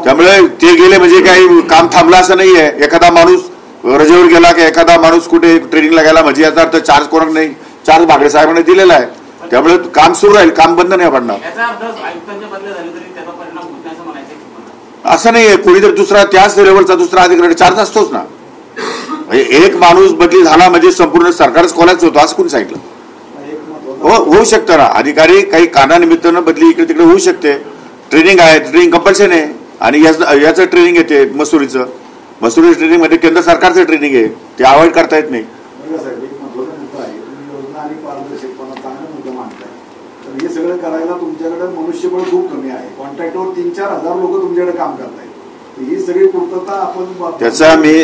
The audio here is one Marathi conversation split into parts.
त्यामुळे ते गेले म्हणजे काही काम थांबलं असं नाहीये. एखादा माणूस रजेवर गेला की एखादा माणूस कुठे ट्रेनिंगला गेला म्हणजे याचा अर्थ चार्ज कोणाला नाही, चार्ज बागडे साहेबांनी दिलेला आहे. त्यामुळे काम सुरू राहील, काम बंद नाही पडणार. असं नाहीये, कोणी तर दुसरा त्याच लेवलचा दुसरा अधिकारी चार्ज असतोच ना. एक माणूस बदली झाला म्हणजे संपूर्ण सरकारच कोणाच होतो असं कोणी सांगितलं? होऊ शकतं ना. अधिकारी काही कारणानिमित्तानं बदली इकडे तिकडे होऊ शकते. ट्रेनिंग आहे, ट्रेनिंग कंपल्शन आहे. आणि याचं ट्रेनिंग येते मसुरी ट्रेनिंग मध्ये केंद्र सरकारचं ट्रेनिंग आहे, ते अवॉइड करता येत नाही. हे सगळं करायला तुमच्याकडे मनुष्यबळ खूप कमी आहे. कॉन्ट्रॅक्टवर 3-4 हजार लोक तुमच्याकडे काम करतायत. ही सगळी पूर्तता आपण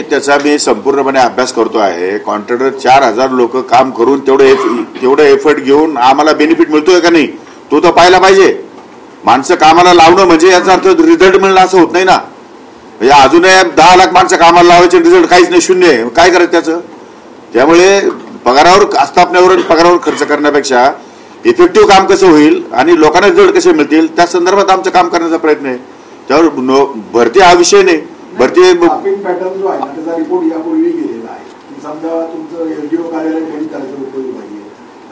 त्याचा मी संपूर्णपणे अभ्यास करतो आहे. कॉन्ट्रॅक्टर 4,000 लोक काम करून तेवढं एफर्ट घेऊन आम्हाला बेनिफिट मिळतोय का नाही तो तर पाहायला पाहिजे. माणसं कामाला लावणं म्हणजे याचा अर्थ रिझल्ट मिळणं असं होत नाही ना. म्हणजे अजूनही 10 लाख माणसं कामाला लावायचे, रिझल्ट काहीच नाही, शून्य आहे, काय करायचं त्याचं? त्यामुळे पगारावर आस्थापनेवर पगारावर खर्च करण्यापेक्षा इफेक्टिव्ह काम कसं होईल आणि लोकांना रिझल्ट कसे मिळतील त्या संदर्भात आमचं काम करण्याचा प्रयत्न आहे. त्यावर भरती हा विषय नाही. भरती पॅटर्न जो आहे ना त्याचा रिपोर्ट यापूर्वी गेलेला आहे. समजा तुमचं एलडीओ कार्यालय बंद करायचं उपयोग पाहिजे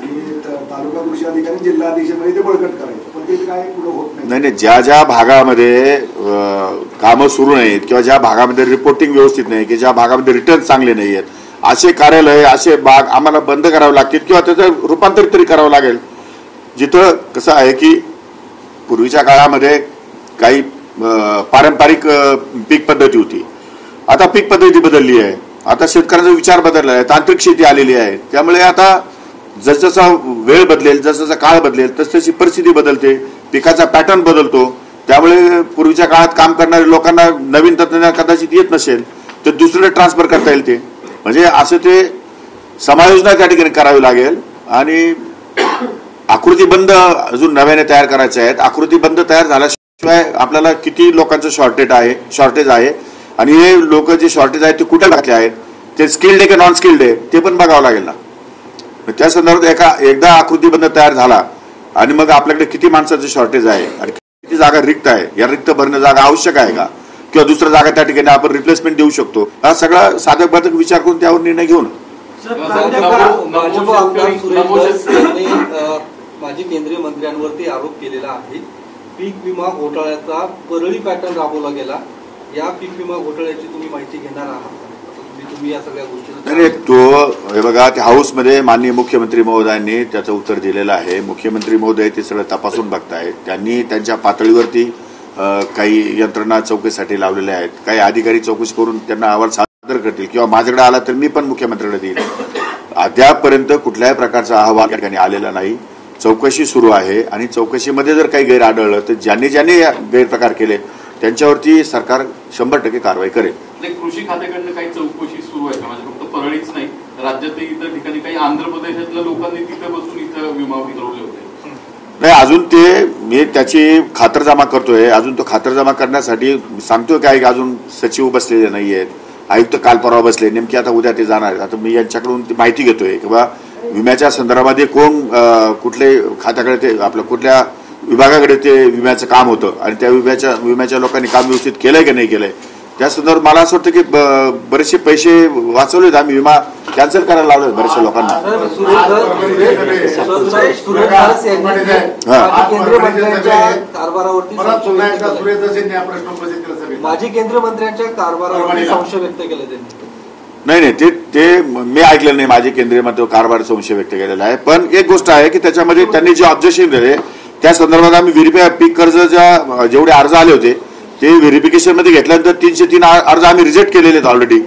आणि तालुका कृषी अधिकारी जिल्हाधीशामध्ये ते बळकट करायचं, पण ते काय पुढे होत नाही. ज्या भागामध्ये कामं सुरू नाहीत किंवा ज्या भागामध्ये रिपोर्टिंग व्यवस्थित नाही की ज्या भागामध्ये रिटर्न चांगले नाही आहेत असे कार्यालय असे भाग आम्हाला बंद करावे लागतील किंवा त्याचं रूपांतरित तरी करावं लागेल. जिथं कसं आहे की पूर्वीच्या काळामध्ये काही पारंपरिक पीक पद्धती होती, आता पीक पद्धती बदलली आहे. आता शेतकऱ्यांचा विचार बदलला आहे, तांत्रिक शेती आलेली आहे. त्यामुळे आता जसजसा वेळ बदलेल, जसजसा काळ बदलेल तसतशी परिस्थिती बदलते, पिकाचा पॅटर्न बदलतो. त्यामुळे पूर्वीच्या काळात काम करणाऱ्या लोकांना नवीन तंत्रज्ञान कदाचित येत नसेल तर दुसरीकडे ट्रान्सफर करता येईल. ते म्हणजे असं ते समायोजना त्या ठिकाणी करावी लागेल. आणि आकृतीबंध अजून नव्याने तयार करायचे आहेत. आकृतीबंध तयार झाल्याशिवाय आपल्याला किती लोकांचं शॉर्टेज आहे आणि हे लोक जे शॉर्टेज आहेत ते कुठे घातले आहेत, ते स्किल्ड आहे की नॉन स्किल्ड आहे ते पण बघावं लागेल ना. त्या संदर्भात एकदा आकृतीबंध तयार झाला आणि मग आपल्याकडे किती माणसाचं शॉर्टेज आहे आणि किती जागा रिक्त आहे, या रिक्त भरणं जागा आवश्यक आहे का किंवा दुसऱ्या जागा त्या ठिकाणी आपण रिप्लेसमेंट देऊ शकतो, हा सगळा साधक बाधक विचार करून त्यावर निर्णय घेऊन. माजी केंद्रीय मंत्र्यांवरती आरोप केलेला आहे. पीक विमा घोटाळ्याचा परळी पॅटर्न राबवला गेला. या पीक विमा घोटाळ्याची तुम्ही माहिती घेणार आहात? तुम्ही या सगळ्या गोष्टी तो हे बघा, त्या हाऊसमध्ये माननीय मुख्यमंत्री महोदयांनी त्याचं उत्तर दिलेलं आहे. मुख्यमंत्री महोदय ते सगळं तपासून बघतायत. त्यांनी त्यांच्या पातळीवरती काही यंत्रणा चौकशीसाठी लावलेल्या आहेत. काही अधिकारी चौकशी करून त्यांना अहवाल सादर करतील किंवा माझ्याकडे आला तर मी पण मुख्यमंत्र्यांना देईल. अद्यापपर्यंत कुठल्याही प्रकारचा अहवाल या ठिकाणी आलेला नाही. चौकशी सुरू आहे आणि चौकशीमध्ये जर काही गैर आढळलं तर ज्यांनी गैरप्रकार केले त्यांच्यावरती सरकार 100% कारवाई करेल. कृषी खात्याकडनं काही चौकशी सुरू आहे का? म्हणजे फक्त परळीच नाही, राज्यातही इतर ठिकाणी काही आंध्र प्रदेशातल्या लोकांनी तिथे बसून इथं विमा उतरवले होते. नाही, अजून ते मी त्याची खातरजमा करतोय. अजून तो खातरजमा करण्यासाठी सांगतोय काय की अजून सचिव बसलेले नाहीयेत, आयुक्त काल परवा बसले, नेमकी आता उद्या ते जाणार. आता मी यांच्याकडून ती माहिती घेतोय किंवा विम्याच्या संदर्भामध्ये कोण कुठले खात्याकडे ते आपलं कुठल्या विभागाकडे ते विम्याचं काम होतं आणि त्या विम्याच्या लोकांनी काम व्यवस्थित केलंय की नाही केलंय त्या संदर्भात मला असं वाटतं की बरेचसे पैसे वाचवलेत. आम्ही विमा कॅन्सल करायला लावले बऱ्याचशा लोकांना. माजी केंद्रीय मंत्र्यांच्या कारभारावर संशय व्यक्त केला त्यांनी. नाही ते मी ऐकलेलं नाही. माझे केंद्रीय मंत्री कारभार संशय व्यक्त केलेला आहे. पण एक गोष्ट आहे की त्याच्यामध्ये त्यांनी जे ऑब्जेक्शन दिले त्या संदर्भात आम्ही पीक कर्जाच्या जेवढे अर्ज आले होते ते व्हेरिफिकेशन मध्ये घेतल्यानंतर 303 अर्ज आम्ही रिजेक्ट केलेले आहेत ऑलरेडी.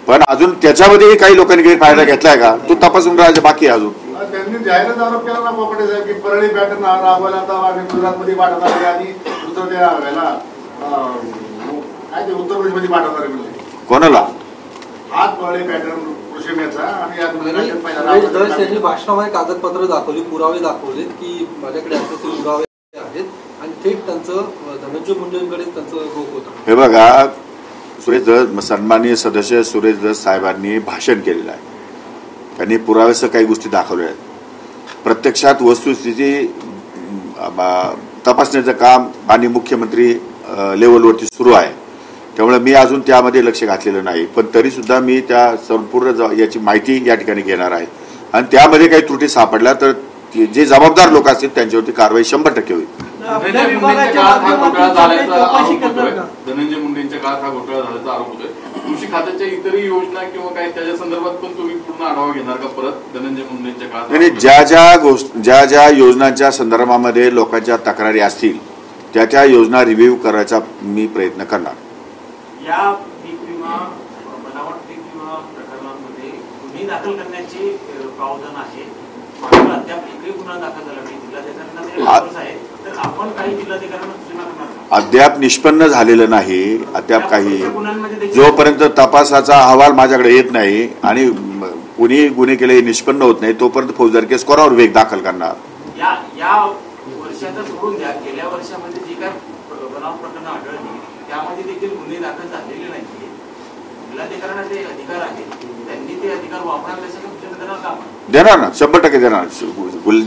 पण अजून त्याच्यामध्ये काही लोकांनी गैरफायदा घेतलाय का तो तपासून राहायचं बाकी आहे अजून. त्यांनी जाहीरच आरोप केला ना पोपटे साहेब की परळी पॅटर्न राबवला आणि गुजरातमध्ये वाटत आले आणि दुसरं काय ते उत्तर प्रदेशमध्ये वाटत आले म्हणजे कोणाला हात परळी पॅटर्न त्यांनी भाषणामध्ये कागदपत्र दाखवली, पुरावे दाखवले की माझ्याकडे असे पुरावे आहेत आणि थेट त्यांचं धनंजय मुंडेंकडे त्यांचं रोख होतं. हे बघा, सुरेश धस सन्माननीय सदस्य सुरेश धस साहेबांनी भाषण केलेलं आहे. त्यांनी पुराव्यासह काही गोष्टी दाखवल्या आहेत. प्रत्यक्षात वस्तुस्थिती तपासण्याचं काम आणि मुख्यमंत्री लेवलवरती सुरू आहे. त्यामुळे मी अजून त्यामध्ये लक्ष घातलेलं नाही, पण तरी सुद्धा मी त्या संपूर्ण याची माहिती या ठिकाणी घेणार आहे आणि त्यामध्ये काही त्रुटी सापडल्या तर जे जबाबदार लोक असतील त्यांच्यावरती कारवाई 100% होईल. धनंजय मुंडेंच्या काळात हा घोटाळा झाल्याचा आरोप होतोय. धनंजय मुंडेंच्या काळात हा घोटाळा झाल्याचा आरोप होतोय. कृषी खात्याच्या इतरही योजना किंवा काय त्याच्या संदर्भात पण तुम्ही पूर्ण आढावा घेणार का परत धनंजय मुंडेंच्या काळात? नाही, ज्या योजनांच्या संदर्भामध्ये लोकांच्या तक्रारी असतील त्या योजना रिव्ह्यू करायचा मी प्रयत्न करणार. या पीक विमा बनावट पीक विमा प्रकरणांमध्ये गुन्हे दाखल करण्याचे प्रावधान आहे. मात्र अद्याप एकही गुन्हा दाखल झाला नाही. जिल्हाधिकाऱ्यांना आहे तर आपण काही जिल्हाधिकाऱ्यांना सूचना करणार? अद्याप निष्पन्न झालेलं नाही. अद्याप काही जोपर्यंत तपासाचा अहवाल माझ्याकडे येत नाही आणि कुणी गुन्हे केले निष्पन्न होत नाही तोपर्यंत फौजदारी केस कोणावर वेग दाखल करणार. या वर्षाचा सोडून द्या, गेल्या वर्षामध्ये जी काय बनावट प्रकरणं आढळली त्यामध्ये देखील गुन्हे दाखल झालेले नाही. जिल्हाधिकाऱ्यांना ते अधिकार आहेत, त्यांनी ते अधिकार वापरायला सूचना देणार का? देणार ना, 100% देणार.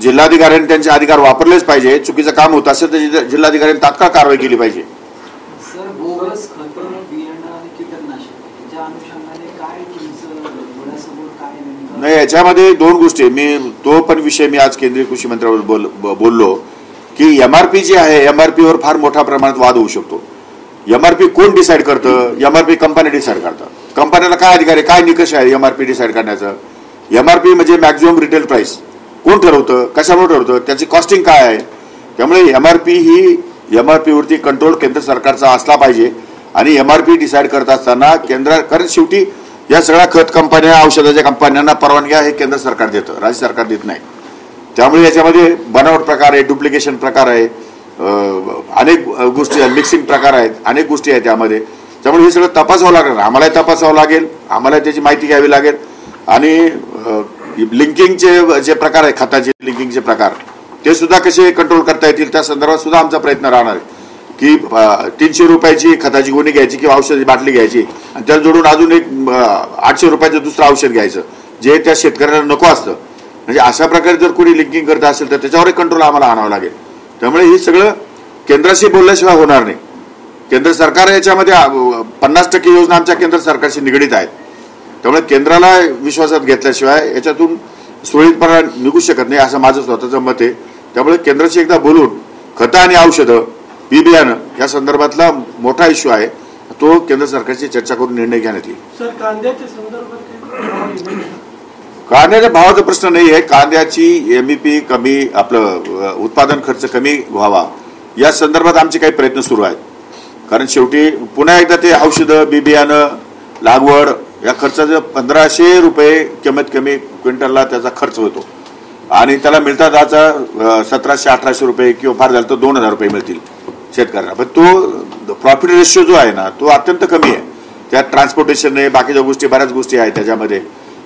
जिल्हाधिकाऱ्यांनी त्यांचे अधिकार वापरलेच पाहिजे. चुकीचं काम होत असेल तर जिल्हाधिकाऱ्यांनी तात्काळ कारवाई केली पाहिजे. सर, बोगस खतं, बियाणं आणि कीटकनाशक या अनुषंगाने काय डोळ्यासमोर काय नेमकं? नाही, याच्यामध्ये दोन गोष्टी. तो पण विषय मी आज केंद्रीय कृषी मंत्र्यांवर बोललो की एमआरपी जी आहे एमआरपीवर फार मोठ्या प्रमाणात वाद होऊ शकतो. एमआरपी कोण डिसाईड करतं? एमआरपी कंपनी डिसाईड करतात. कंपन्याला काय अधिकार आहे, काय निकष आहे एमआरपी डिसाईड करण्याचं? एमआरपी म्हणजे मॅक्झिमम रिटेल प्राइस कोण ठरवतं, कशामुळे ठरवतं, त्याची कॉस्टिंग काय आहे? त्यामुळे एमआरपी वरती कंट्रोल केंद्र सरकारचा असला पाहिजे आणि एमआरपी डिसाईड करत असताना कारण शेवटी या सगळ्या खत कंपन्या, औषधाच्या कंपन्यांना परवानग्या हे केंद्र सरकार देतं, राज्य सरकार देत नाही. त्यामुळे याच्यामध्ये बनावट प्रकार आहे, डुप्लिकेशन प्रकार आहे, अनेक गोष्टी, मिक्सिंग प्रकार आहेत, अनेक गोष्टी आहेत त्यामध्ये. त्यामुळे हे सगळं तपासावं लागणार, आम्हालाही तपासावं लागेल, आम्हाला त्याची माहिती घ्यावी लागेल आणि लिंकिंगचे जे प्रकार आहे, खताचे लिंकिंगचे प्रकार ते सुद्धा कसे कंट्रोल करता येतील त्या संदर्भात सुद्धा आमचा प्रयत्न राहणार आहे की 300 रुपयाची खताची गोणी घ्यायची किंवा औषधाची बाटली घ्यायची आणि त्याला जोडून अजून एक 800 रुपयाचं दुसरं औषध घ्यायचं जे त्या शेतकऱ्याला नको असतं. म्हणजे अशा प्रकारे जर कोणी लिंकिंग करत असेल तर त्याच्यावर कंट्रोल आम्हाला आणावं लागेल. त्यामुळे हे सगळं केंद्राशी बोलल्याशिवाय होणार नाही. केंद्र सरकार याच्यामध्ये 50% योजना आमच्या केंद्र सरकारशी निगडीत आहेत. त्यामुळे केंद्राला विश्वासात घेतल्याशिवाय याच्यातून सुरळीतपणा निघू शकत नाही असं माझं स्वतःचं मत आहे. त्यामुळे केंद्राशी एकदा बोलून खतं आणि औषधं, बी बियाणं या संदर्भातला मोठा इश्यू आहे तो केंद्र सरकारशी चर्चा करून निर्णय घेण्यात येईल. सर, कांद्याच्या संदर्भात कांद्याच्या भावाचा प्रश्न नाही आहे. कांद्याची एमईपी कमी, आपलं उत्पादन खर्च कमी व्हावा या संदर्भात आमचे काही प्रयत्न सुरू आहेत. कारण शेवटी पुन्हा एकदा ते औषधं, बी बियाणं, लागवड या खर्चाचं 1500 रुपये कमीत कमी क्विंटलला त्याचा खर्च होतो आणि त्याला मिळतात आता 1700-1800 रुपये किंवा फार झालं तर 2000 रुपये मिळतील शेतकऱ्यांना. पण तो प्रॉफिट रेशिओ जो आहे ना तो अत्यंत कमी आहे. त्यात ट्रान्सपोर्टेशन आहे, बाकीच्या गोष्टी, बऱ्याच गोष्टी आहेत त्याच्यामध्ये.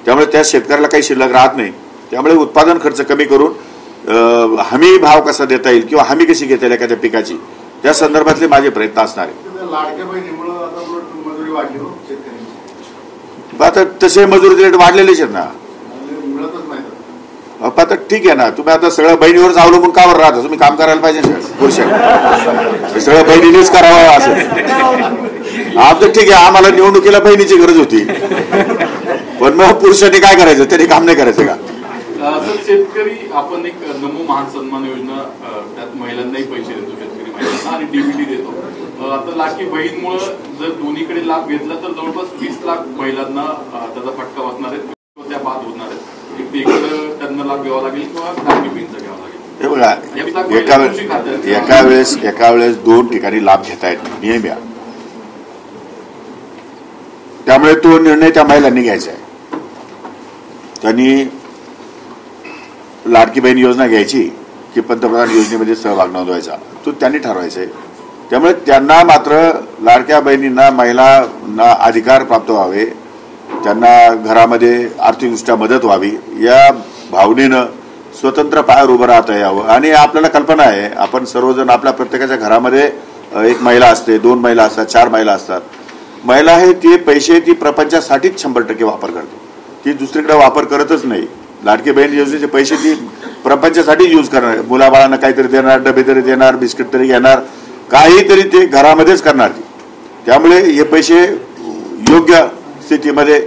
त्यामुळे त्या शेतकऱ्याला काही शिल्लक राहत नाही. त्यामुळे उत्पादन खर्च कमी करून हमी भाव कसा देता येईल किंवा हमी कशी घेता येईल एखाद्या पिकाची त्या संदर्भातले माझे प्रयत्न असणार आहे. आता तसे मजुरी रेट वाढलेलेच आहेत ना. आता ठीक आहे ना, तुम्ही आता सगळं बहिणीवरच अवलंबून का बरं राहता? तुम्ही काम करायला पाहिजे पुरुषांना, सगळं बहिणीनेच करावं असं. आमचं ठीक आहे, आम्हाला निवडणुकीला बहिणीची गरज होती पण मग पुरुषांनी काय करायचं, त्यांनी काम नाही करायचं का? सर, शेतकरी आपण एक नमो महान सन्मान योजना त्यात महिलांनाही पैसे देतो, शेतकरी महिलांना, आणि डीबीटी देतो. आता लाडकी बहीणमुळे जर दोन्हीकडे लाभ घेतला तर जवळपास 20 लाख महिलांना त्याचा फटका बसणार आहे, त्या बाद होणार आहेत. त्यांना लाभ घ्यावा लागेल किंवा लाडकी बहीणचा घ्यावा लागेल. हे बघा, एका वेळेस 2 ठिकाणी लाभ घेता येत नाही, नियम या. त्यामुळे तो निर्णय त्या महिलांनी घ्यायचा आहे. त्यांनी लाडकी बहीण योजना घ्यायची की पंतप्रधान योजनेमध्ये सहभाग नोंदवायचा, तो त्यांनी ठरवायचा आहे. त्यामुळे त्यांना मात्र लाडक्या बहिणींना, महिलांना अधिकार प्राप्त व्हावे, त्यांना घरामध्ये आर्थिकदृष्ट्या मदत व्हावी या भावनेनं स्वतंत्र पायावर उभं राहता यावं. आणि आपल्याला कल्पना आहे, आपण सर्वजण आपल्या प्रत्येकाच्या घरामध्ये एक महिला असते, 2 महिला असतात, 4 महिला असतात. महिला आहे ती पैसे ती प्रपंचासाठीच 100% वापर करते, ती दुसरीकडे वापर करतच नाही. लाडकी बहीण योजनेचे पैसे ती प्रपंचासाठी यूज करणार, मुलाबाळांना काहीतरी देणार, डबे तरी देणार, बिस्किट तरी घेणार काहीतरी ते घरामध्येच करणार. त्यामुळे हे पैसे योग्य स्थितीमध्ये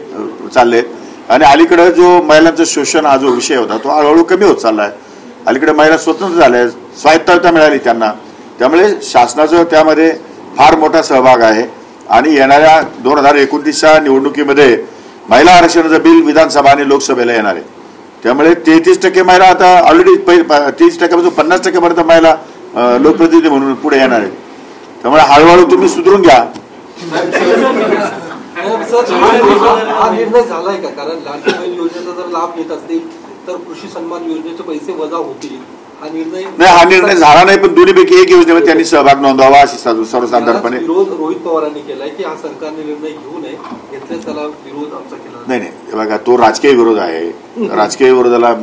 चालले. आणि अलीकडे जो महिलांचं शोषण हा जो विषय होता तो हळूहळू कमी होत चालला आहे. अलीकडे महिला स्वतंत्र झाल्या, स्वायत्तता मिळाली त्यांना. त्यामुळे शासनाचा त्यामध्ये फार मोठा सहभाग आहे. आणि येणाऱ्या 2029च्या निवडणुकीमध्ये महिला आरक्षणाचं बिल विधानसभा आणि लोकसभेला येणार आहे. त्यामुळे 33% महिला आता ऑलरेडी 30%पासून 50% महिला लोकप्रतिनिधी म्हणून पुढे येणार आहे. त्यामुळे हळूहळू तुम्ही सुधारून घ्या. हा निर्णय झालाय का? कारण लाडकी बहीण योजनेचा जर लाभ घेत असतील तर कृषी सन्मान योजनेचे पैसे वजा होतील. हा निर्णय झाला नाही. पण दोन्हीपैकी एक योजनेमध्ये त्यांनी सहभाग नोंदवावा अशी सर्वसाधारणपणे विरोध रोहित पवारांनी केलाय की हा सरकारने निर्णय घेऊ नये, घेतल्यास त्याला विरोध आमचा केला. नाही बघा, तो राजकीय विरोध आहे. राजकीय विरोधाला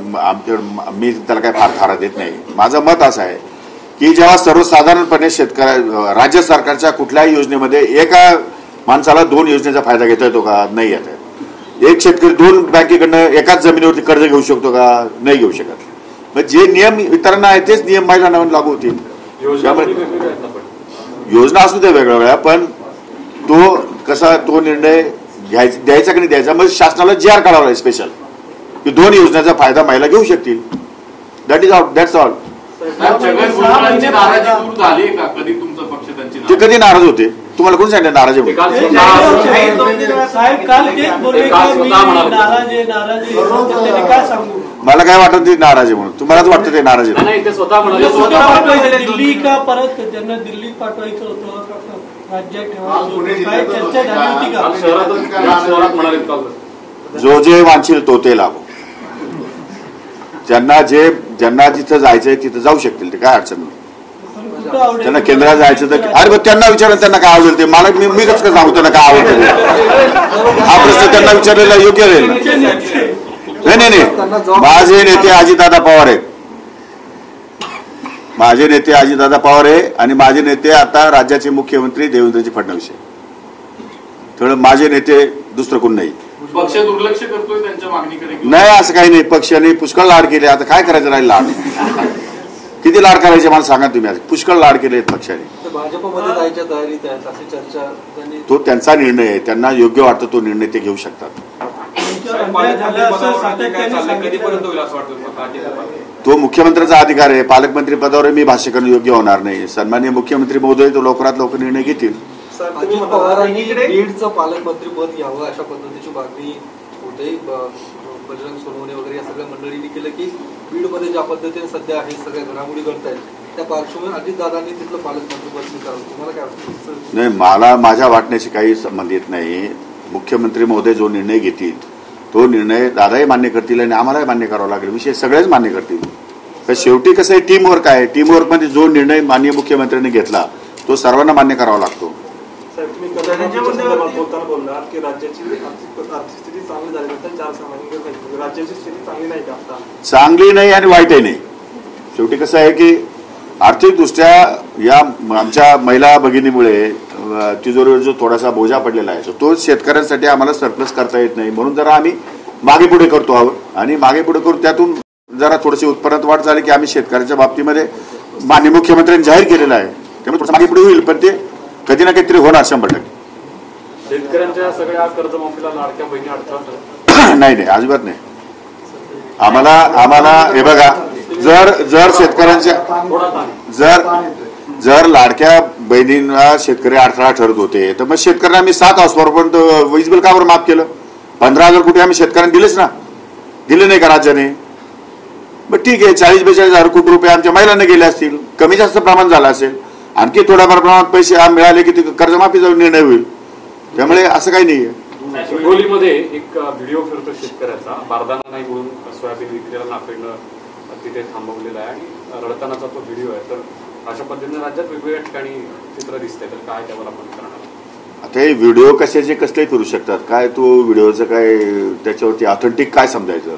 मी त्याला काय फार थारा देत नाही. माझं मत असं आहे की जेव्हा सर्वसाधारणपणे राज्य सरकारच्या कुठल्याही योजनेमध्ये एका माणसाला 2 योजनेचा फायदा घेता येतो का? नाही येत आहे. एक शेतकरी 2 बँकेकडनं एकाच जमिनीवरती कर्ज घेऊ शकतो का? नाही घेऊ शकत. मग जे नियम इतरांना आहेत तेच नियम महिलांना लागू होतील. योजना असू द्या वेगवेगळ्या, पण तो कसा तो निर्णय द्यायचा की नाही द्यायचा, मग शासनाला GR काढावा आहे स्पेशल की 2 योजनेचा फायदा महिला घेऊ शकतील. That is out, that's all. ते कधी नाराज होते? तुम्हाला कोण सांगितलं नाराज आहे? मला काय वाटत ते नाराज आहे म्हणून. तुम्हालाच वाटतं ते नाराज आहे? दिल्ली का परत त्यांना दिल्लीत पाठवायचं होतं, राज्यात चर्चा झाली होती का? जो जे वांछील तो ते लाभो. ज्यांना जिथं जायचंय तिथं जाऊ शकतील. ते काय अडचण नाही. त्यांना केंद्रात जायचं तर अरे मग त्यांना विचारलं त्यांना काय आवडेल ते. मला मी कसं सांगू त्यांना काय आवडतं? हा प्रश्न त्यांना विचारलेला योग्य राहील. नाही माझे नेते अजितदादा पवार आहेत. माझे नेते अजितदादा पवार आहे आणि माझे नेते आता राज्याचे मुख्यमंत्री देवेंद्रजी फडणवीस आहे. त्यामुळे माझे नेते दुसरं कोण नाही. पक्ष दुर्लक्ष करतोय त्यांच्या मागणीकडे? नाही, असं काही नाही. पक्षाने पुष्कळ लाड केले. आता काय करायचं राहील? लाड किती लाड करायचे मला सांगा तुम्ही. आज पुष्कळ लाड केले पक्षाने. भाजपमध्ये जायच्या तयारीत आहेत अशी चर्चा. तो त्यांचा निर्णय आहे. त्यांना योग्य वाटतं तो निर्णय ते घेऊ शकतात. तो मुख्यमंत्र्यांचा अधिकार आहे. पालकमंत्री पदावर मी भाष्य करणं योग्य होणार नाही. सन्माननीय मुख्यमंत्री महोदय तो लवकरात लवकर निर्णय घेतील. अजित पवारांनी बीडचं पालकमंत्री पद घ्यावं अशा पद्धतीची मागणी होते. बजरंग सोनवणे वगैरे या सगळ्या मंडळींनी केलं की बीडमध्ये ज्या पद्धतीने सध्या हे सगळ्या घडामोडी घडत आहेत त्या पार्श्वभूमीवर अजितदादांनी तिथलं पालकमंत्री पद स्वीकारावं. तुम्हाला काय वाटतं? नाही, मला माझ्या वाटण्याशी काही संबंध येत नाही. मुख्यमंत्री महोदय जो निर्णय घेतील तो निर्णय दादाही मान्य करतील आणि आम्हालाही मान्य करावा लागेल. विषय सगळेच मान्य करतील. तर शेवटी कसं आहे, टीमवर्क आहे. टीमवर्कमध्ये जो निर्णय माननीय मुख्यमंत्र्यांनी घेतला तो सर्वांना मान्य करावा लागतो. बोलताना बोलणार की राज्याची आर्थिक स्थिती चांगली झाल्यानंतर 4 सामान्य राज्याची स्थिती चांगली नाही का? आता चांगली नाही आणि वाईटही नाही. शेवटी कसं आहे की आर्थिकदृष्ट्या या आमच्या महिला भगिनीमुळे तिजोरीवर जो थोडासा बोजा पडलेला आहे तो शेतकऱ्यांसाठी आम्हाला सरप्लस करता येत नाही. म्हणून जरा आम्ही मागे पुढे करतो आहोत आणि मागे पुढे करून त्यातून जरा थोडीशी उत्पन्नात वाढ झाली की आम्ही शेतकऱ्यांच्या बाबतीमध्ये माननीय मुख्यमंत्र्यांनी जाहीर केलेलं आहे. त्यामुळे थोडंसं मागे पुढे होईल, पण ते कधी ना काहीतरी होणार 100%. शेतकऱ्यांच्या सगळ्या कर्जमाफीला लाडक्या बहिणी अडथळा नाही अजिबात नाही. आम्हाला हे बघा, जर शेतकऱ्यांच्या जर लाडक्या बहिणींना शेतकरी अडथळा ठरत होते तर मग शेतकऱ्यांना आम्ही 7 हॉर्सपावरपर्यंत वीज बिल का बरं माफ केलं? 15,000 कोटी आम्ही शेतकऱ्यांना दिलेच ना. दिले नाही का राज्याने? मग ठीक आहे, 40-42,000 कोटी रुपये आमच्या महिलांना गेले असतील. कमी जास्त प्रमाण झालं असेल. आणखी थोड्याफार प्रमाणात पैसे मिळाले की कर्जमाफीचा निर्णय होईल. त्यामुळे असं काही नाहीये. हिंगोलीमध्ये एक व्हिडिओ फिरतो शेतकऱ्याचा, बारदाना नाही म्हणून सोयाबीन विक्रीला नाफेडनं तिथे थांबवलेला आहे आणि रडतानाचा तो व्हिडिओ आहे. तर अशा पद्धतीने राज्यात वेगवेगळ्या ठिकाणी चित्र दिसतंय. तर काय त्यावर आपण करणार? आता हे व्हिडिओ कशाचे कसले फिरू शकतात? काय तो व्हिडिओचं काय त्याच्यावरती ऑथेंटिक काय समजायचं?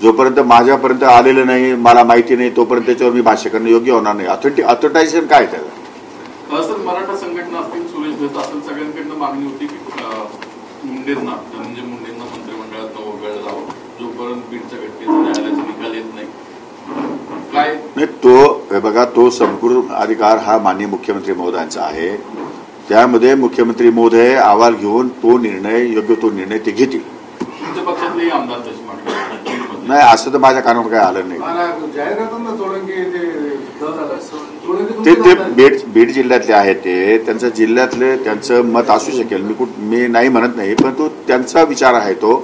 जोपर्यंत माझ्यापर्यंत आलेलं नाही, मला माहिती नाही, तोपर्यंत त्याच्यावर मी भाष्य करणं योग्य होणार नाही. ऑथेंटायझेशन काय त्याचं? सर, मराठा संघटना असतील, सुरेश धस असेल, सगळ्यांकडनं मागणी होती की मुंडेंना धनंजय मुंडेंना मंत्रिमंडळात वगळलं जावं जोपर्यंत बीडच्या घटनेचा न्यायालयाचा निकाल येत नाही. काय तो हे बघा, तो संपूर्ण अधिकार हा माननीय मुख्यमंत्री महोदयांचा आहे. त्यामध्ये मुख्यमंत्री महोदय अहवाल घेऊन तो निर्णय ते घेतील. तुमच्या पक्षातले आमदार तसे मांडले नाही, असं तर माझ्या कानावर काही आलं नाही. ते बीड जिल्ह्यातले आहेत, ते त्यांच्या जिल्ह्यातले त्यांचं मत असू शकेल, मी नाही म्हणत नाही, परंतु त्यांचा विचार आहे तो.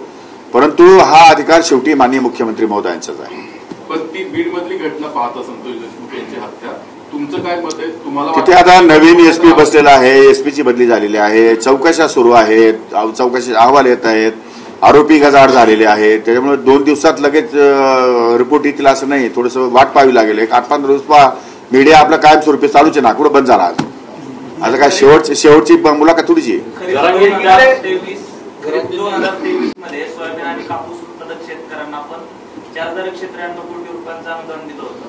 परंतु हा अधिकार शेवटी माननीय मुख्यमंत्री महोदयांचाच आहे. पण ती बीड मधली घटना पाहता संतोष देशमुख यांची हत्या, तुमचं काय मत आहे? तुम्हाला तिथे आता नवीन एसपी बसलेला आहे, एसपीची बदली झालेली आहे, चौकशा सुरू आहेत, चौकशी अहवाल येत आहेत, आरोपी गजाआड झालेले आहेत. त्याच्यामुळे 2 दिवसात लगेच रिपोर्ट येतील असं नाही, थोडंसं वाट पाहावी लागेल. एक 8-15 दिवस मीडिया आपलं कायमस्वरूपी चालूच आहे ना, कुठं बंद झाला आता काय शेवटची मुलाखत थोडीची. 2023 मध्ये सोयाबीन आणि कापूस उत्पादक शेतकऱ्यांना आपण 4,193 कोटी रुपयांचं अनुदान दिलं होतं.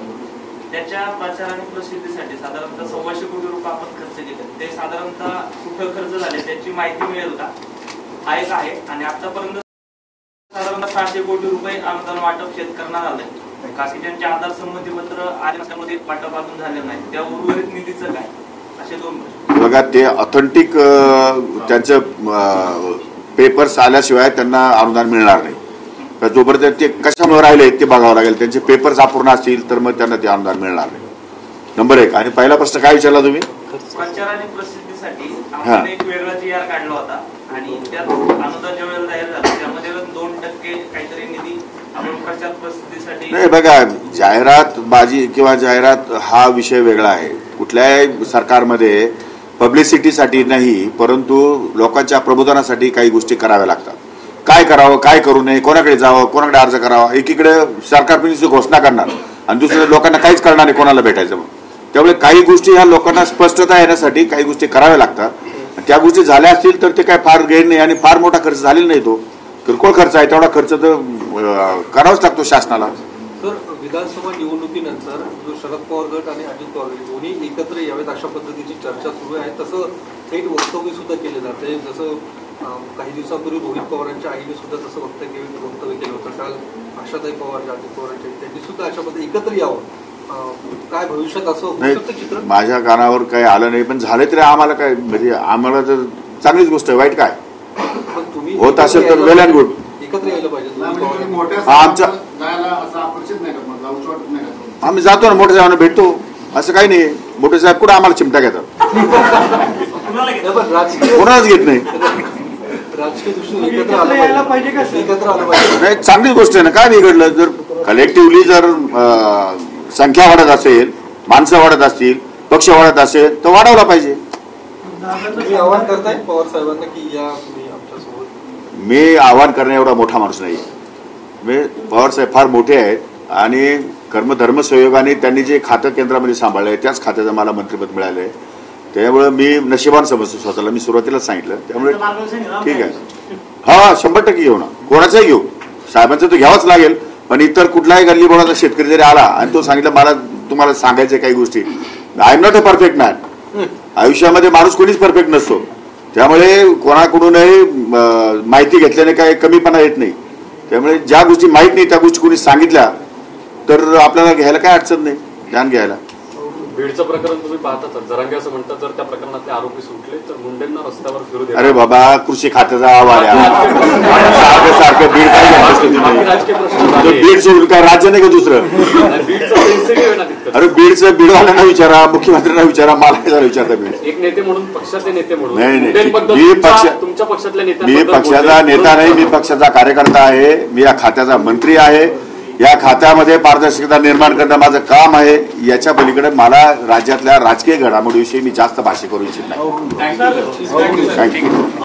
त्याच्या प्रचार आणि प्रसिद्धीसाठी साधारणतः 1,200 कोटी रुपये आपण खर्च केले. ते साधारणतः कुठं खर्च झाले त्याची माहिती मिळेल का? हा एक आहे. आणि आतापर्यंत साधारणतः 600 कोटी रुपये अनुदान वाटप शेतकऱ्यांना झालंय. काकीच्या आधार संमतीपत्र आल्यामध्ये वाटप अजून झालेलं नाही. त्या उर्वरित निधीचं काय? असे 2 बघा, ते ऑथेंटिक त्यांचं पेपर्स आल्याशिवाय त्यांना अनुदान मिळणार नाही. जोपर्यंत ते कशामुळे राहिले ते बघावं लागेल. त्यांचे पेपर्स अपूर्ण असतील तर मग त्यांना ते अनुदान मिळणार नाही. नंबर 1. आणि पहिला प्रश्न काय विचारला तुम्ही? प्रचार आणि प्रसिद्धीसाठी आपण एक वेगळा जी आर काढला होता आणि त्यात अनुदान ज्या वेळेला जाहीर झालं त्यामध्ये 2% काहीतरी निधी आपण प्रचार प्रसिद्धीसाठी. नाही, बघा, जाहिरात बाजी किंवा जाहिरात हा विषय वेगळा आहे. कुठल्याही सरकारमध्ये पब्लिसिटीसाठी नाही, परंतु लोकांच्या प्रबोधनासाठी काही गोष्टी कराव्या लागतात. काय करावं, काय करू नये, कोणाकडे जावं, कोणाकडे अर्ज करावा. एकीकडे सरकार घोषणा करणार आणि दुसऱ्या लोकांना काहीच करणार नाही, कोणाला भेटायचं. मग त्यामुळे काही गोष्टी ह्या लोकांना स्पष्टता येण्यासाठी काही गोष्टी कराव्या लागतात. त्या गोष्टी झाल्या असतील तर ते काय फार गैर नाही आणि फार मोठा खर्च झालेला नाही. तो किरकोळ खर्च आहे, तेवढा खर्च तर करावाच लागतो शासनाला. सर, विधानसभा निवडणुकीनंतर जो शरद पवार गट आणि अजित पवार गट दोन्ही एकत्र यावेत अशा पद्धतीची चर्चा सुरू आहे. तसं थेट वक्तव्य सुद्धा केले जाते. जसं काही दिवसांपूर्वी रोहित पवारांच्या आईने सुद्धा तसं वक्तव्य केलं होतं. काल आशाताई पवार, अजित पवारांच्या त्यांनी सुद्धा अशा पद्धती एकत्र यावं. काय भविष्यात असं होऊ शकतं चित्र? माझ्या कानावर काही आलं नाही, पण झाले तरी आम्हाला काय, म्हणजे आम्हाला तर चांगलीच गोष्ट आहे. वाईट काय? पण तुम्ही होत असेल तर वेल अँड गुड. एकत्र यायला पाहिजे. आम्ही जातो ना, मोठे साहेबांना भेटतो, असं काही नाही. मोठे साहेब कुठं आम्हाला चिमटा घेतात? कोणाच घेत नाही. राजकीय दृष्टीने एकत्र आलं पाहिजे का? एकत्र आलं पाहिजे. नाही, चांगलीच गोष्ट आहे ना. काय बिघडलं? जर कलेक्टिव्हली जर संख्या वाढत असेल, माणसं वाढत असतील, पक्ष वाढत असेल तर वाढवला पाहिजे. तुम्ही आवाहन करताय पवार साहेबांना की या तुम्ही आमच्यासोबत? मी आवाहन करण्या एवढा मोठा माणूस नाही. मी पवार साहेब फार मोठे आहेत आणि कर्मधर्म संयोगाने त्यांनी जे खातं केंद्रामध्ये सांभाळलं आहे त्याच खात्याचं मला मंत्रिपद मिळालं आहे. त्यामुळे मी नशिबान समजतो स्वतःला. मी सुरुवातीलाच सांगितलं. त्यामुळे ठीक आहे. हा, 100% घेऊ ना, कोणाचाही घेऊ. साहेबांचं तर घ्यावंच लागेल. पण इतर कुठलाही गल्ली बोळाचा शेतकरी जरी आला आणि तो सांगितलं मला तुम्हाला सांगायचं काही गोष्टी, I am not a perfect man. आयुष्यामध्ये माणूस कोणीच परफेक्ट नसतो. त्यामुळे कोणाकडूनही माहिती घेतल्याने काही कमीपणा येत नाही. त्यामुळे ज्या गोष्टी माहीत नाही त्या गोष्टी कोणी सांगितल्या तर आपल्याला घ्यायला काय अडचण नाही, ज्ञान घ्यायला. बीडचं प्रकरण तुम्ही पाहता, जरांगे असं म्हणतात जर त्या प्रकरणातले आरोपी सुटले तर मुंडेंना रस्त्यावर फिरू दे. अरे बाबा, कृषी खात्याचा अहवाल सारखं बीड काय बीड सोडून काय राज्य नाही का दुसरं? अरे बीडचं बीडवाल्यांना विचारा, मुख्यमंत्र्यांना विचारा, मला काय विचारता बीड? एक नेते म्हणून, पक्षाचे नेते म्हणून. नाही, तुमच्या पक्षातल्या नेत्या, मी पक्षाचा नेता नाही, मी पक्षाचा कार्यकर्ता आहे. मी या खात्याचा मंत्री आहे. या खात्यामध्ये पारदर्शकता निर्माण करणं माझं काम आहे. याच्या पलीकडे मला राज्यातल्या राजकीय घडामोडीविषयी मी जास्त भाष्य करू इच्छित नाही.